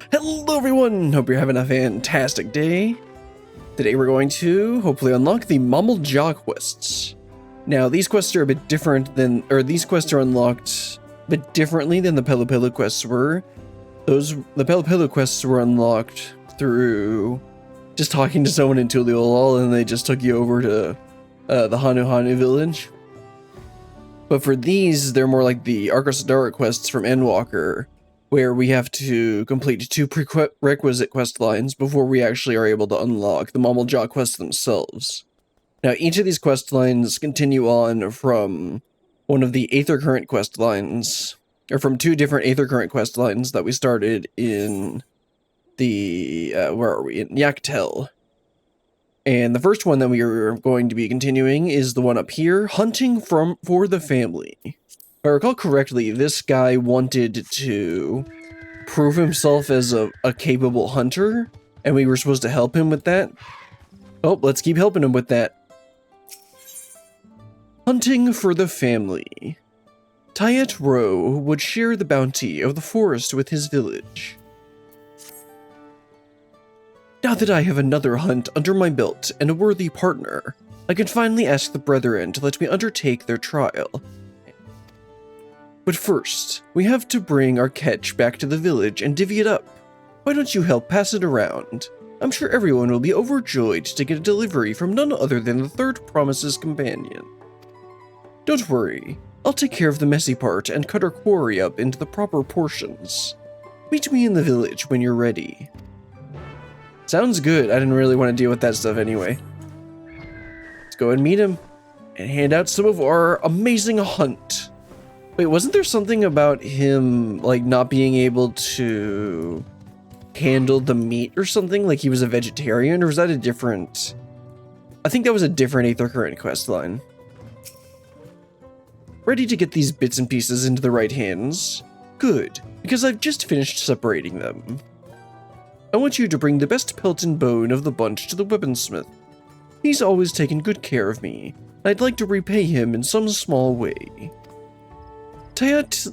Hello everyone, hope you're having a fantastic day. Today we're going to hopefully unlock the Mamool Ja quests. Now these quests are a bit different than, these quests are unlocked a bit differently than the Pelu Pelu quests were. The Pelu Pelu quests were unlocked through just talking to someone in Tuliolol and they just took you over to the Hanu Hanu village. But for these, they're more like the Arcosadara quests from Endwalker, where we have to complete 2 prerequisite quest lines before we actually are able to unlock the Mamool Ja quests themselves. Now, each of these quest lines continue on from one of the Aether Current quest lines, or from 2 different Aether Current quest lines that we started in the, where are we? In Yaktel. And the first one that we are going to be continuing is the one up here, Hunting for the Family. If I recall correctly, this guy wanted to prove himself as a capable hunter, and we were supposed to help him with that. Oh, let's keep helping him with that. Hunting for the Family. Tayet Ro would share the bounty of the forest with his village. Now that I have another hunt under my belt and a worthy partner, I can finally ask the Brethren to let me undertake their trial. But first, we have to bring our catch back to the village and divvy it up. Why don't you help pass it around? I'm sure everyone will be overjoyed to get a delivery from none other than the Third Promise's companion. Don't worry, I'll take care of the messy part and cut our quarry up into the proper portions. Meet me in the village when you're ready. Sounds good. I didn't really want to deal with that stuff anyway. Let's go and meet him and hand out some of our amazing hunt. Wait, wasn't there something about him, like, not being able to handle the meat or something? Like he was a vegetarian, or was that a different... I think that was a different Aether Current quest line. Ready to get these bits and pieces into the right hands? Good, because I've just finished separating them. I want you to bring the best pelt and bone of the bunch to the weaponsmith. He's always taken good care of me, and I'd like to repay him in some small way. Tayet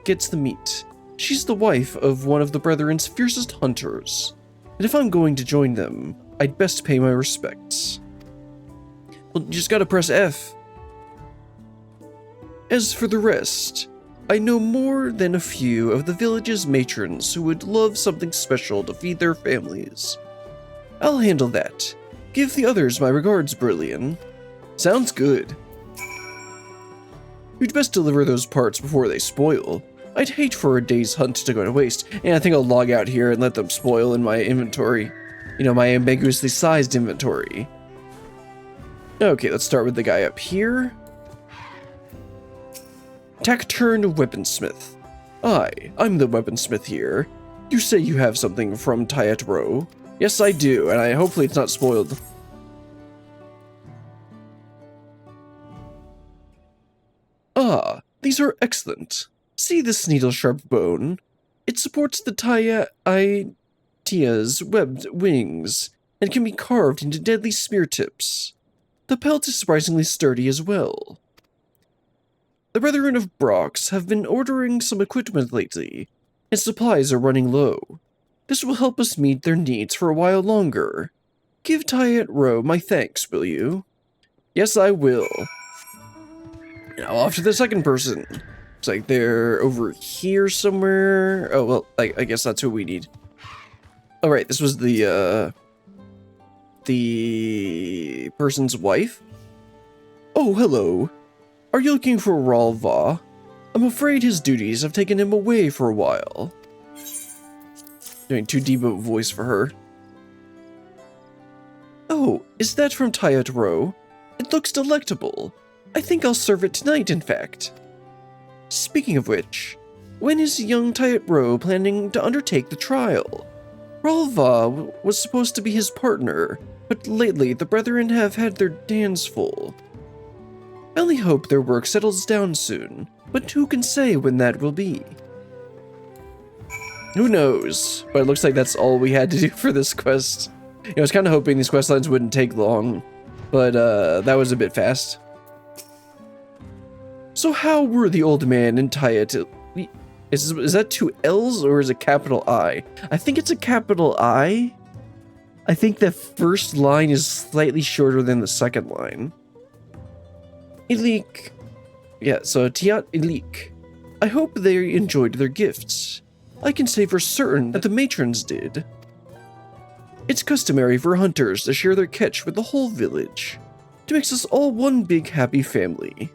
gets the meat. She's the wife of one of the Brethren's fiercest hunters, and if I'm going to join them, I'd best pay my respects. Well, you just gotta press F. As for the rest, I know more than a few of the village's matrons who would love something special to feed their families. I'll handle that. Give the others my regards, Brillian. Sounds good. You'd best deliver those parts before they spoil. I'd hate for a day's hunt to go to waste, and I think I'll log out here and let them spoil in my inventory. You know, my ambiguously sized inventory. Okay, let's start with the guy up here. Taciturn Weaponsmith. I'm the weaponsmith here. You say you have something from Tayet Ro? Yes, I do, and hopefully it's not spoiled. These are excellent. See this needle-sharp bone? It supports the Tia's webbed wings, and can be carved into deadly spear tips. The pelt is surprisingly sturdy as well. The Brethren of Br'aax have been ordering some equipment lately, and supplies are running low. This will help us meet their needs for a while longer. Give Tayet Ro my thanks, will you? Yes, I will. Now off to the second person. Looks like they're over here somewhere. Oh, well, I guess that's who we need. Alright, this was the person's wife? Oh, hello. Are you looking for Xbr'aal Va? I'm afraid his duties have taken him away for a while. Doing too deep of a voice for her. Oh, is that from Tayet Ro? It looks delectable. I think I'll serve it tonight, in fact. Speaking of which, when is young Tayet Ro planning to undertake the trial? Xbr'aal Va was supposed to be his partner, but lately the Brethren have had their hands full. I only hope their work settles down soon, but who can say when that will be? Who knows? But it looks like that's all we had to do for this quest. I was kind of hoping these quest lines wouldn't take long, but that was a bit fast. So how were the old man and Tayet Is that two L's or is it capital I? I think it's a capital I. I think the first line is slightly shorter than the second line. Ilik. Yeah, so Tiat Ilik. I hope they enjoyed their gifts. I can say for certain that the matrons did. It's customary for hunters to share their catch with the whole village. It makes us all one big happy family.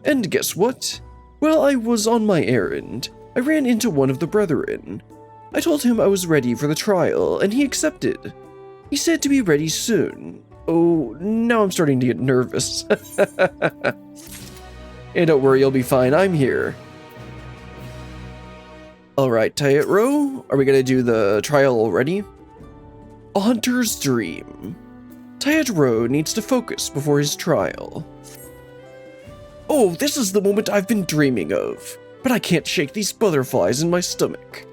And guess what? While I was on my errand, I ran into one of the brethren. I told him I was ready for the trial, and he accepted. He said to be ready soon. Oh, now I'm starting to get nervous. Hey, don't worry, you'll be fine. I'm here. Alright, Tayat Row, are we gonna do the trial already? A hunter's dream. Tayat Row needs to focus before his trial. Oh, this is the moment I've been dreaming of, but I can't shake these butterflies in my stomach.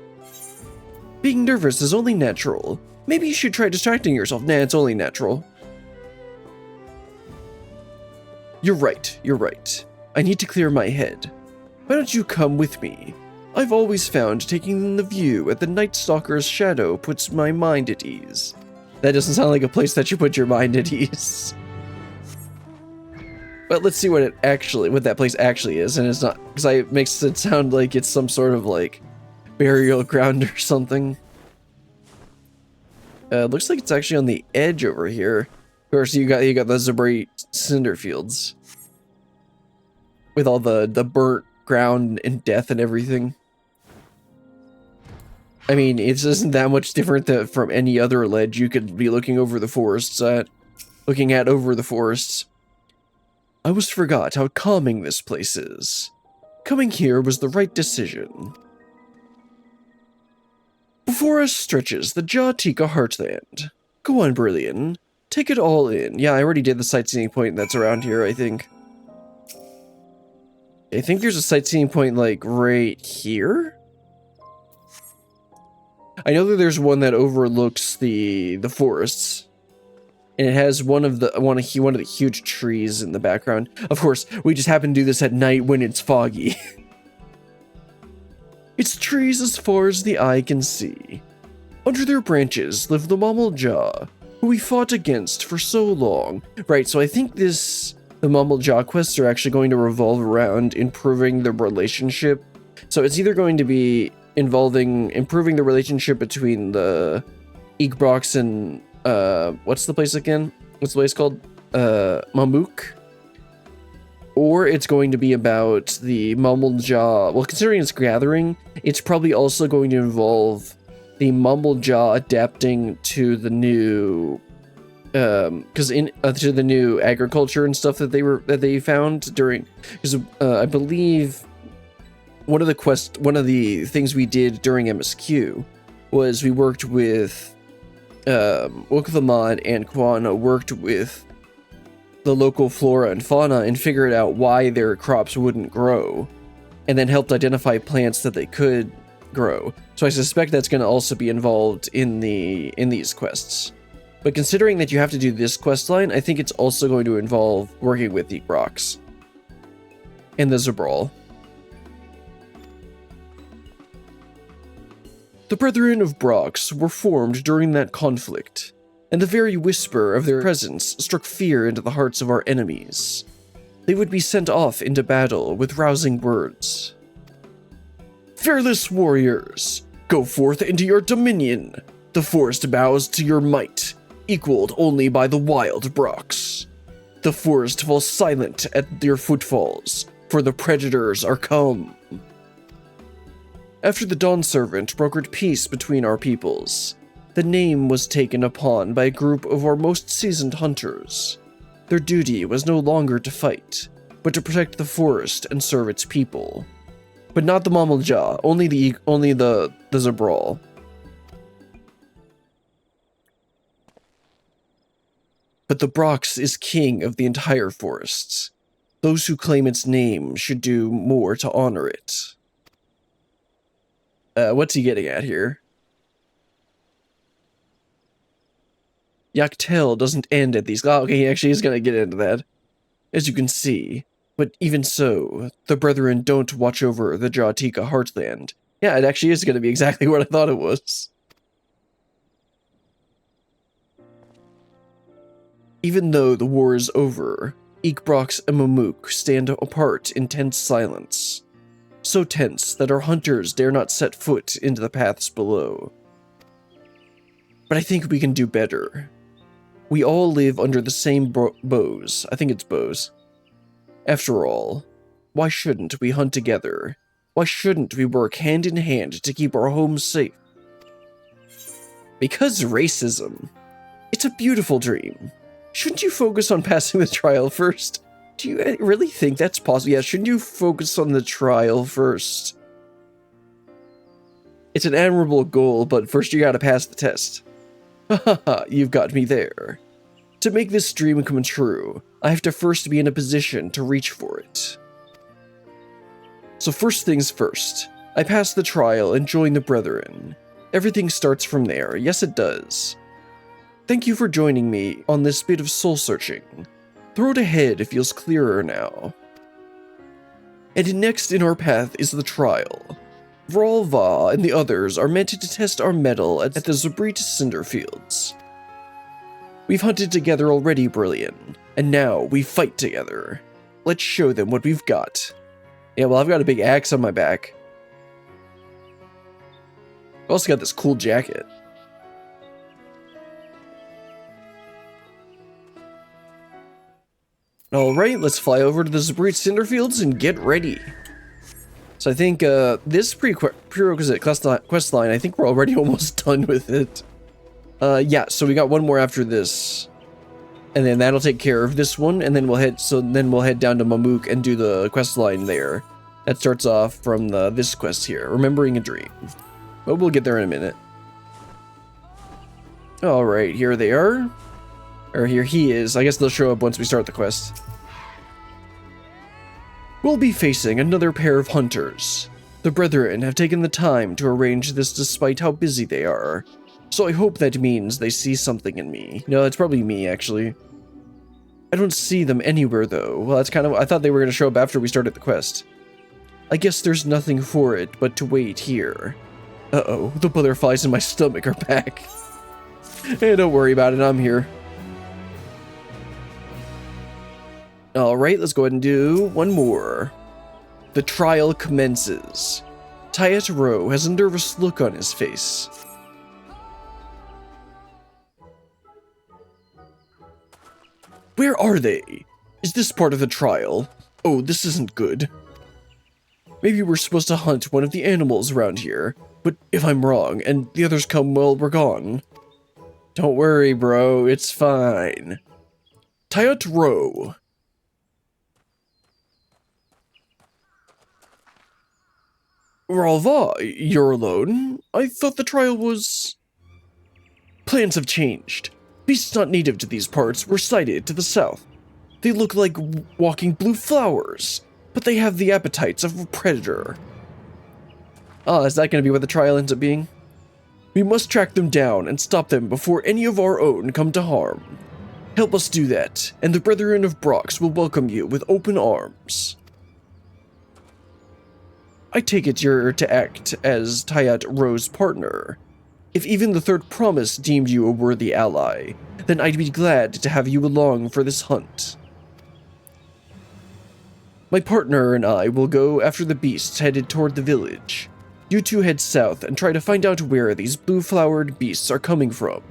Being nervous is only natural. Maybe you should try distracting yourself. Nah, it's only natural. You're right. I need to clear my head. Why don't you come with me? I've always found taking the view at the Night Stalker's shadow puts my mind at ease. That doesn't sound like a place that you put your mind at ease. But let's see what that place actually is, and it's not, because it makes it sound like it's some sort of like burial ground or something. Looks like it's actually on the edge over here. Of course, you got the Xobr'it cinder fields with all the burnt ground and death and everything. I mean, it isn't that much different from any other ledge you could be looking over the forests at. Over the forests. I almost forgot how calming this place is. Coming here was the right decision. Before us stretches the Jatika Heartland. Go on, Brilliant. Take it all in. Yeah, I already did the sightseeing point that's around here, I think. I think there's a sightseeing point, like, right here? I know that there's one that overlooks the forests. And it has one of the huge trees in the background. Of course, we just happen to do this at night when it's foggy. It's trees as far as the eye can see. Under their branches live the Mamool Ja, who we fought against for so long. Right, so I think the Mamool Ja quests are actually going to revolve around improving the relationship. So it's either going to be involving improving the relationship between the Xbr'aal and what's the place again? What's the place called? Mamook? Or it's going to be about the Mamool Ja. Well, considering it's gathering, it's probably also going to involve the Mamool Ja adapting to the new, to the new agriculture and stuff that they found during. Because I believe one of the things we did during MSQ was we worked with Ukvamad and Kwana worked with the local flora and fauna and figured out why their crops wouldn't grow, and then helped identify plants that they could grow. So I suspect that's going to also be involved in these quests. But considering that you have to do this quest line, I think it's also going to involve working with the Br'aax and the Xbr'aal. The Brethren of Br'aax were formed during that conflict, and the very whisper of their presence struck fear into the hearts of our enemies. They would be sent off into battle with rousing words. Fearless warriors, go forth into your dominion. The forest bows to your might, equaled only by the wild Br'aax. The forest falls silent at your footfalls, for the predators are come. After the Dawn Servant brokered peace between our peoples, the name was taken upon by a group of our most seasoned hunters. Their duty was no longer to fight, but to protect the forest and serve its people. But not the Mamool Ja, only the Xbr'aal. But the Br'aax is king of the entire forests. Those who claim its name should do more to honor it. What's he getting at here? Yaktel doesn't end at these. Oh, okay, he actually is going to get into that. As you can see, But even so, the Brethren don't watch over the Ja'tika heartland. Yeah, it actually is going to be exactly what I thought it was. Even though the war is over, Br'aax and Mamool stand apart in tense silence. So tense that our hunters dare not set foot into the paths below. But I think we can do better. We all live under the same bows. I think it's bows. After all, why shouldn't we hunt together? Why shouldn't we work hand in hand to keep our homes safe? Because racism. It's a beautiful dream. Shouldn't you focus on passing the trial first? Do you really think that's possible? Yeah, shouldn't you focus on the trial first? It's an admirable goal, but first you gotta pass the test. Haha, you've got me there. To make this dream come true, I have to first be in a position to reach for it. So first things first, I pass the trial and join the Brethren. Everything starts from there, yes it does. Thank you for joining me on this bit of soul-searching. The road ahead feels clearer now. And next in our path is the trial. Xbr'aal Va and the others are meant to test our mettle at the Xobr'it cinder fields. We've hunted together already, Brilliant, and now we fight together. Let's show them what we've got. Yeah, well, I've got a big axe on my back. I've also got this cool jacket. Alright, let's fly over to the Xobr'it Cinderfields and get ready. So I think this prerequisite quest line, I think we're already almost done with it. Yeah, so we got one more after this. And then that'll take care of this one, and then we'll head down to Mamool and do the quest line there. That starts off from this quest here, Remembering a Dream. But we'll get there in a minute. Alright, here they are. Or here he is. I guess they'll show up once we start the quest. We'll be facing another pair of hunters. The Brethren have taken the time to arrange this despite how busy they are. So I hope that means they see something in me. No, it's probably me, actually. I don't see them anywhere, though. Well, that's kind of... I thought they were going to show up after we started the quest. I guess there's nothing for it but to wait here. Uh-oh, the butterflies in my stomach are back. Hey, don't worry about it, I'm here. Alright, let's go ahead and do one more. The trial commences. Tyat Rowe has a nervous look on his face. Where are they? Is this part of the trial? Oh, this isn't good. Maybe we're supposed to hunt one of the animals around here, but if I'm wrong and the others come while we're gone... Don't worry, bro, it's fine. Tyat Rowe. Xbr'aal Va, you're alone? I thought the trial was... Plans have changed. Beasts not native to these parts were sighted to the south. They look like walking blue flowers, but they have the appetites of a predator. Ah, is that going to be what the trial ends up being? We must track them down and stop them before any of our own come to harm. Help us do that, and the Brethren of Br'aax will welcome you with open arms. I take it you're to act as Tyat Rowe's partner. If even the Third Promise deemed you a worthy ally, then I'd be glad to have you along for this hunt. My partner and I will go after the beasts headed toward the village. You two head south and try to find out where these blue-flowered beasts are coming from.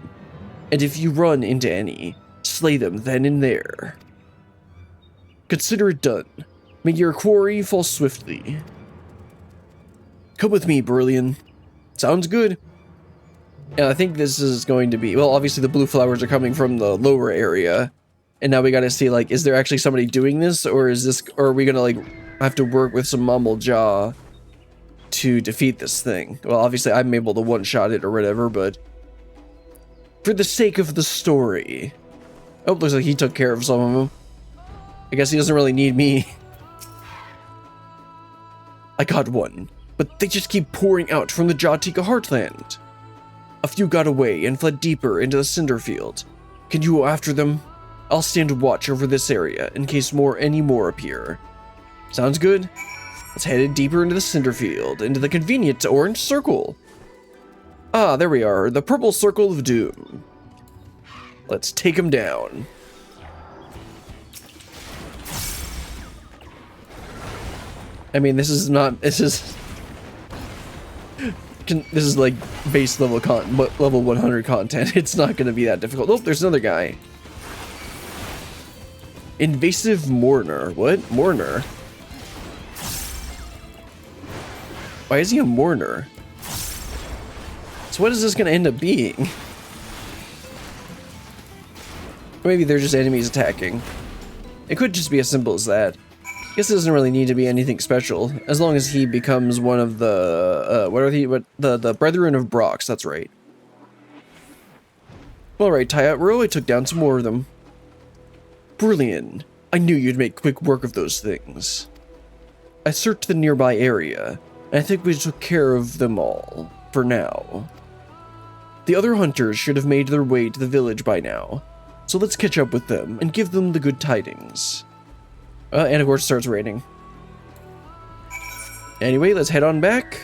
And if you run into any, slay them then and there. Consider it done. May your quarry fall swiftly. Come with me, Brilliant. Sounds good. And I think this is going to be... Well, obviously the blue flowers are coming from the lower area. And now we gotta see, like, is there actually somebody doing this? Or is this... Or are we gonna, like, have to work with some Mamool Ja to defeat this thing? Well, obviously I'm able to one-shot it or whatever, but... For the sake of the story... Oh, looks like he took care of some of them. I guess he doesn't really need me. I got one. But they just keep pouring out from the Ja'tika heartland. A few got away and fled deeper into the cinder field. Can you go after them? I'll stand watch over this area in case any more appear. Sounds good. Let's head deeper into the cinder field, into the convenient orange circle. Ah, there we are, the purple circle of doom. Let's take him down. I mean, this is like base level level 100 content. It's not going to be that difficult. Oh, there's another guy. Invasive mourner. What? Mourner? Why is he a mourner? So what is this going to end up being? Maybe they're just enemies attacking. It could just be as simple as that. I guess it doesn't really need to be anything special, as long as he becomes one of the, the Brethren of Br'aax, that's right. Alright, Tyat I took down some more of them. Brilliant. I knew you'd make quick work of those things. I searched the nearby area, and I think we took care of them all, for now. The other hunters should have made their way to the village by now, so let's catch up with them and give them the good tidings. And of course it starts raining. Anyway, let's head on back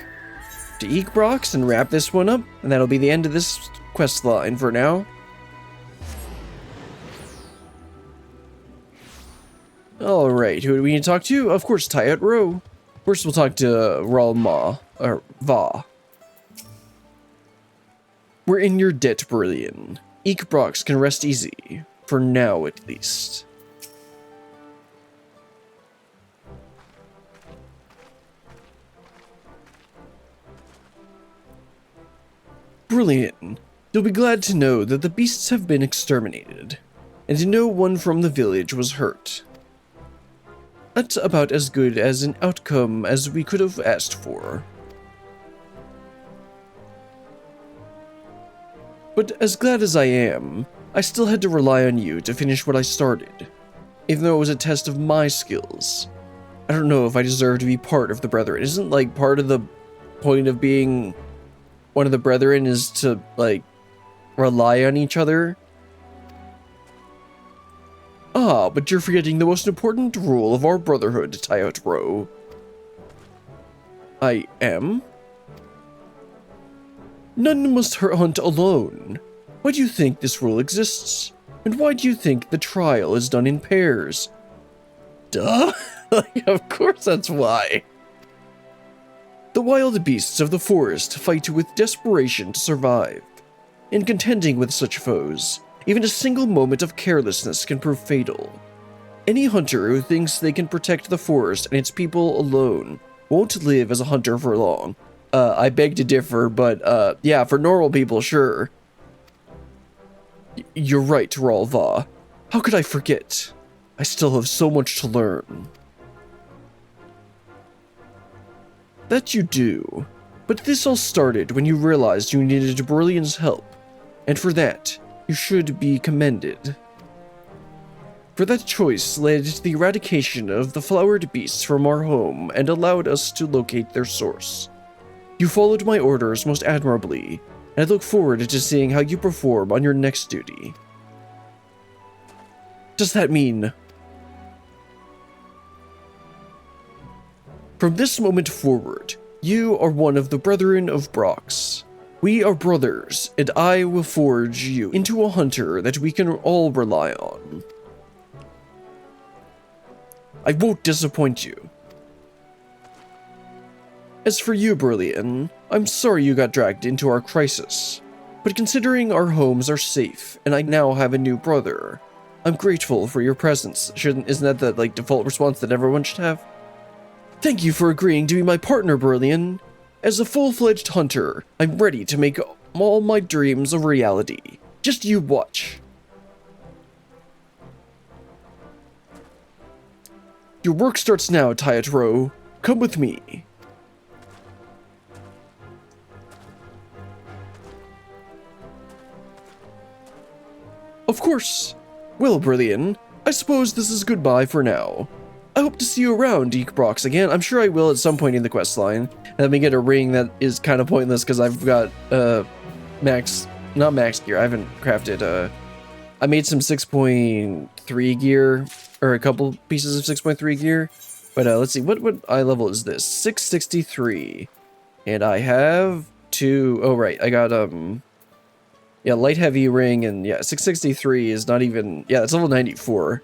to Xbr'aal and wrap this one up, and that'll be the end of this quest line for now. Alright, who do we need to talk to? Of course, Tyat I. First we'll talk to Va. We're in your debt, Brilliant. Xbr'aal can rest easy, for now at least. Brilliant. You'll be glad to know that the beasts have been exterminated, and no one from the village was hurt. That's about as good as an outcome as we could have asked for. But as glad as I am, I still had to rely on you to finish what I started, even though it was a test of my skills. I don't know if I deserve to be part of the Brethren. Isn't, like, part of the point of being one of the Brethren is to, like, rely on each other? Ah, but you're forgetting the most important rule of our brotherhood, Tyat I am? None must hunt alone. Why do you think this rule exists? And why do you think the trial is done in pairs? Duh! Like, of course that's why. The wild beasts of the forest fight with desperation to survive. In contending with such foes, even a single moment of carelessness can prove fatal. Any hunter who thinks they can protect the forest and its people alone won't live as a hunter for long. I beg to differ, but yeah, for normal people, sure. You're right, Va. How could I forget? I still have so much to learn. That you do. But this all started when you realized you needed Brilliant's help, and for that, you should be commended. For that choice led to the eradication of the flowered beasts from our home and allowed us to locate their source. You followed my orders most admirably, and I look forward to seeing how you perform on your next duty. Does that mean... From this moment forward, you are one of the Brethren of Br'aax. We are brothers, and I will forge you into a hunter that we can all rely on. I won't disappoint you. As for you, Brilliant, I'm sorry you got dragged into our crisis, but considering our homes are safe and I now have a new brother, I'm grateful for your presence. Isn't that the, like, default response that everyone should have? Thank you for agreeing to be my partner, Brilliant. As a full-fledged hunter, I'm ready to make all my dreams a reality. Just you watch. Your work starts now, Tyat. Come with me. Of course. Well, Brilliant, I suppose this is goodbye for now. I hope to see you around, Xbr'aal again. I'm sure I will at some point in the questline. Let me get a ring that is kind of pointless because I've got not max gear. I haven't crafted. I made some 6.3 gear, or a couple pieces of 6.3 gear, But let's see, what eye level is this? 663. And I have two, oh right, I got, yeah, light heavy ring, and yeah, 663 is not even, yeah, it's level 94.